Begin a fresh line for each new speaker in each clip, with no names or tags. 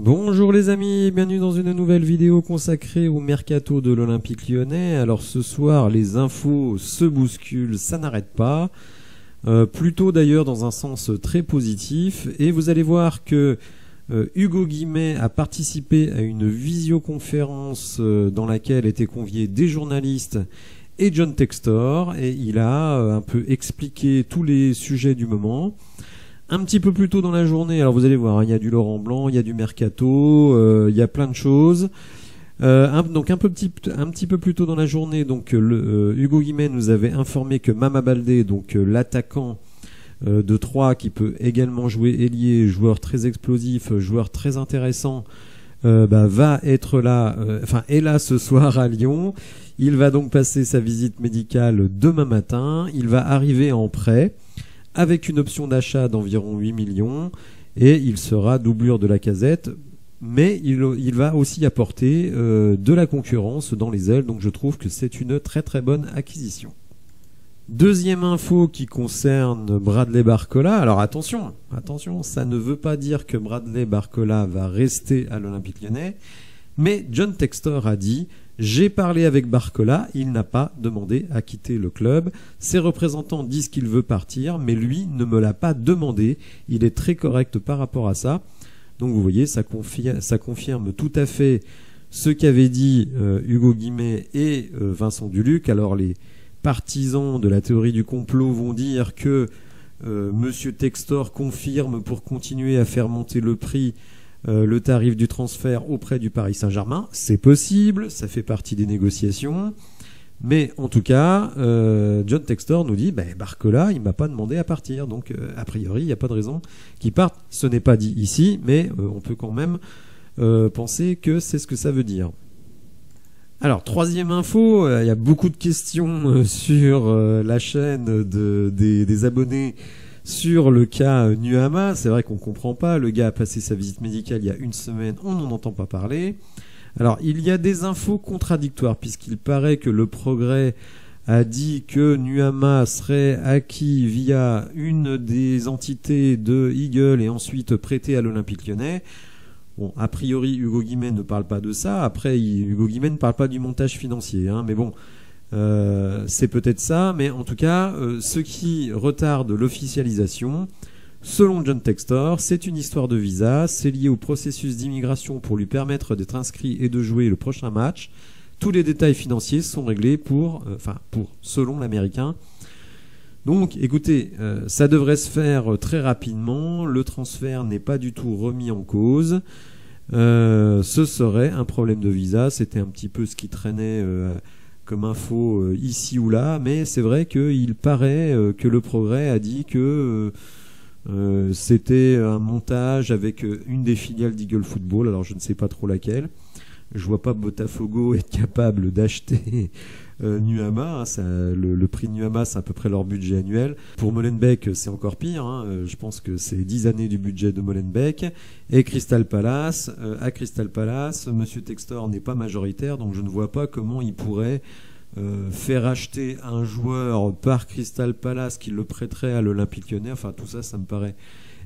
Bonjour les amis, bienvenue dans une nouvelle vidéo consacrée au mercato de l'Olympique Lyonnais. Alors ce soir les infos se bousculent, ça n'arrête pas, plutôt d'ailleurs dans un sens très positif, et vous allez voir que Hugo Guimet a participé à une visioconférence dans laquelle étaient conviés des journalistes et John Textor, et il a un peu expliqué tous les sujets du moment. Un petit peu plus tôt dans la journée, alors vous allez voir, hein, il y a du Laurent Blanc, il y a du mercato, il y a plein de choses. Donc un petit peu plus tôt dans la journée, donc Hugo Guimet nous avait informé que Mama Baldé, donc l'attaquant de Troyes qui peut également jouer ailier, joueur très explosif, joueur très intéressant, va être là, est là ce soir à Lyon. Il va donc passer sa visite médicale demain matin. Il va arriver en prêt avec une option d'achat d'environ 8 millions et il sera doublure de Lacazette, mais il va aussi apporter de la concurrence dans les ailes, donc je trouve que c'est une très très bonne acquisition. Deuxième info qui concerne Bradley Barcola. Alors attention, ça ne veut pas dire que Bradley Barcola va rester à l'Olympique Lyonnais, mais John Textor a dit: j'ai parlé avec Barcola, il n'a pas demandé à quitter le club. Ses représentants disent qu'il veut partir, mais lui ne me l'a pas demandé. Il est très correct par rapport à ça. Donc vous voyez, ça confirme tout à fait ce qu'avaient dit Hugo Guimet et Vincent Duluc. Alors les partisans de la théorie du complot vont dire que Monsieur Textor confirme pour continuer à faire monter le prix le tarif du transfert auprès du Paris Saint-Germain. C'est possible, ça fait partie des négociations, mais en tout cas John Textor nous dit Barcola il m'a pas demandé à partir, donc a priori il n'y a pas de raison qu'il parte. Ce n'est pas dit ici, mais on peut quand même penser que c'est ce que ça veut dire. Alors troisième info, il y a beaucoup de questions sur la chaîne des abonnés sur le cas Nuama. C'est vrai qu'on comprend pas, le gars a passé sa visite médicale il y a une semaine, on n'en entend pas parler. Alors il y a des infos contradictoires, puisqu'il paraît que le Progrès a dit que Nuama serait acquis via une des entités de Eagle et ensuite prêté à l'Olympique Lyonnais. Bon, a priori Hugo Guimet ne parle pas de ça, après Hugo Guimet ne parle pas du montage financier, hein, mais bon, c'est peut-être ça, mais en tout cas, ce qui retarde l'officialisation, selon John Textor, c'est une histoire de visa, c'est lié au processus d'immigration pour lui permettre d'être inscrit et de jouer le prochain match. Tous les détails financiers sont réglés selon l'Américain. Donc, écoutez, ça devrait se faire très rapidement, le transfert n'est pas du tout remis en cause, ce serait un problème de visa, c'était un petit peu ce qui traînait comme info ici ou là, mais c'est vrai qu'il paraît que le Progrès a dit que c'était un montage avec une des filiales d'Eagle Football, alors je ne sais pas trop laquelle. Je vois pas Botafogo être capable d'acheter Nuama, hein, le prix de Nuama c'est à peu près leur budget annuel. Pour Molenbeek c'est encore pire, hein, je pense que c'est 10 années du budget de Molenbeek. Et Crystal Palace, à Crystal Palace, Monsieur Textor n'est pas majoritaire, donc je ne vois pas comment il pourrait faire acheter un joueur par Crystal Palace qui le prêterait à l'Olympique Lyonnais. Enfin tout ça, ça me paraît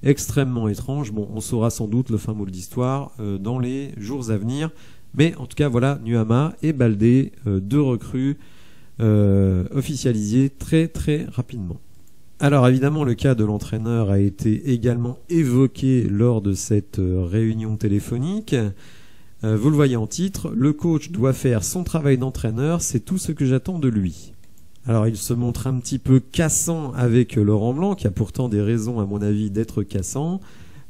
extrêmement étrange. Bon, on saura sans doute le fin mot de l'histoire dans les jours à venir. Mais en tout cas, voilà, Nuama et Baldé, deux recrues officialisées très très rapidement. Alors évidemment, le cas de l'entraîneur a été également évoqué lors de cette réunion téléphonique. Vous le voyez en titre, le coach doit faire son travail d'entraîneur, c'est tout ce que j'attends de lui. Alors il se montre un petit peu cassant avec Laurent Blanc, qui a pourtant des raisons à mon avis d'être cassant.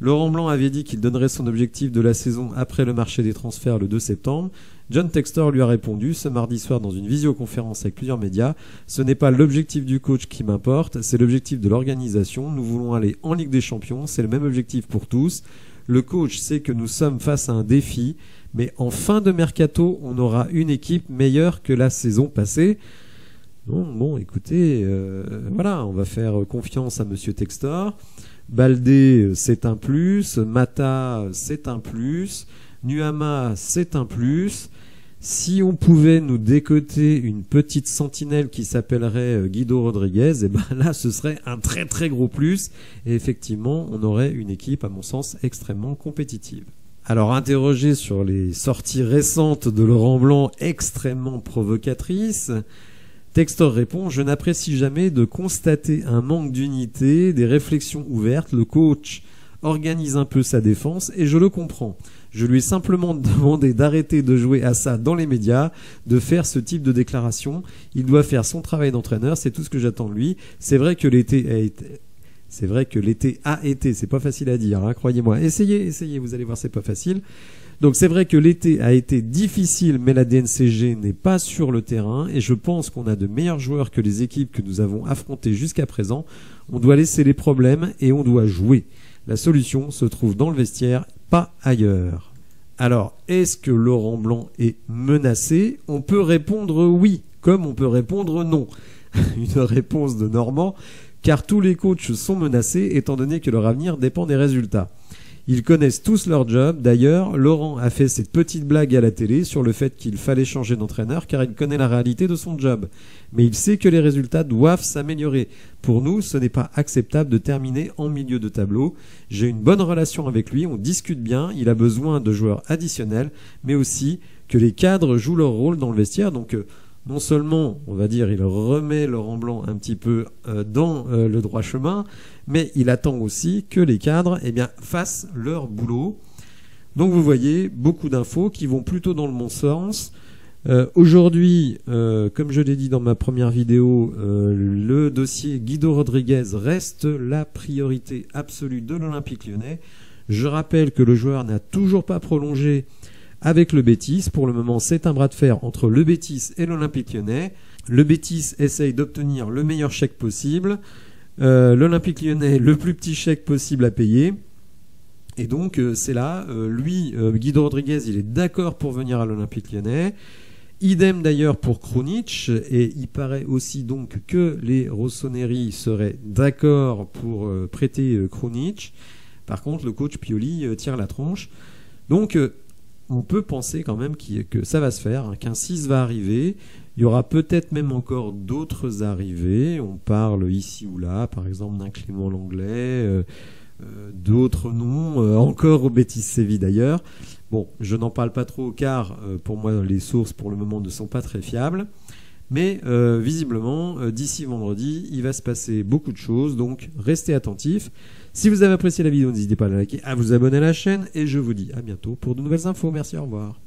Laurent Blanc avait dit qu'il donnerait son objectif de la saison après le marché des transferts le 2 septembre. John Textor lui a répondu ce mardi soir dans une visioconférence avec plusieurs médias: ce n'est pas l'objectif du coach qui m'importe, c'est l'objectif de l'organisation. Nous voulons aller en Ligue des Champions, c'est le même objectif pour tous. Le coach sait que nous sommes face à un défi, mais en fin de mercato, on aura une équipe meilleure que la saison passée. Bon, écoutez, voilà, on va faire confiance à Monsieur Textor. Baldé, c'est un plus. Mata, c'est un plus. Nuama, c'est un plus. Si on pouvait nous décoter une petite sentinelle qui s'appellerait Guido Rodriguez, et ben là, ce serait un très très gros plus. Et effectivement, on aurait une équipe, à mon sens, extrêmement compétitive. Alors, interrogé sur les sorties récentes de Laurent Blanc extrêmement provocatrices, Textor répond « Je n'apprécie jamais de constater un manque d'unité, des réflexions ouvertes. Le coach organise un peu sa défense et je le comprends. Je lui ai simplement demandé d'arrêter de jouer à ça dans les médias, de faire ce type de déclaration. Il doit faire son travail d'entraîneur, c'est tout ce que j'attends de lui. C'est vrai que l'été a été... c'est pas facile à dire, hein, croyez-moi. Essayez, vous allez voir, c'est pas facile. Donc c'est vrai que l'été a été difficile, mais la DNCG n'est pas sur le terrain et je pense qu'on a de meilleurs joueurs que les équipes que nous avons affrontées jusqu'à présent. On doit laisser les problèmes et on doit jouer. La solution se trouve dans le vestiaire, pas ailleurs. Alors, est-ce que Laurent Blanc est menacé? On peut répondre oui, comme on peut répondre non. Une réponse de Normand, car tous les coachs sont menacés étant donné que leur avenir dépend des résultats. Ils connaissent tous leur job. D'ailleurs, Laurent a fait cette petite blague à la télé sur le fait qu'il fallait changer d'entraîneur car il connaît la réalité de son job. Mais il sait que les résultats doivent s'améliorer. Pour nous, ce n'est pas acceptable de terminer en milieu de tableau. J'ai une bonne relation avec lui, on discute bien, il a besoin de joueurs additionnels, mais aussi que les cadres jouent leur rôle dans le vestiaire. Donc, non seulement, on va dire, il remet Laurent Blanc un petit peu dans le droit chemin, mais il attend aussi que les cadres fassent leur boulot. Donc vous voyez, beaucoup d'infos qui vont plutôt dans le bon sens. Aujourd'hui, comme je l'ai dit dans ma première vidéo, le dossier Guido Rodriguez reste la priorité absolue de l'Olympique Lyonnais. Je rappelle que le joueur n'a toujours pas prolongé avec le Betis. Pour le moment, c'est un bras de fer entre le Betis et l'Olympique Lyonnais. Le Betis essaye d'obtenir le meilleur chèque possible. L'Olympique Lyonnais, le plus petit chèque possible à payer. Et donc, c'est là. Guido Rodriguez, il est d'accord pour venir à l'Olympique Lyonnais. Idem d'ailleurs pour Krunic. Et il paraît aussi donc que les Rossoneri seraient d'accord pour prêter Krunic. Par contre, le coach Pioli tire la tronche. Donc, on peut penser quand même que ça va se faire, hein, qu'un 6 va arriver. Il y aura peut-être même encore d'autres arrivées. On parle ici ou là, par exemple, d'un Clément Langlais, d'autres noms, encore au Betis Séville d'ailleurs. Bon, je n'en parle pas trop car pour moi les sources pour le moment ne sont pas très fiables. Mais visiblement, d'ici vendredi, il va se passer beaucoup de choses, donc restez attentifs. Si vous avez apprécié la vidéo, n'hésitez pas à la liker, à vous abonner à la chaîne, et je vous dis à bientôt pour de nouvelles infos. Merci, au revoir.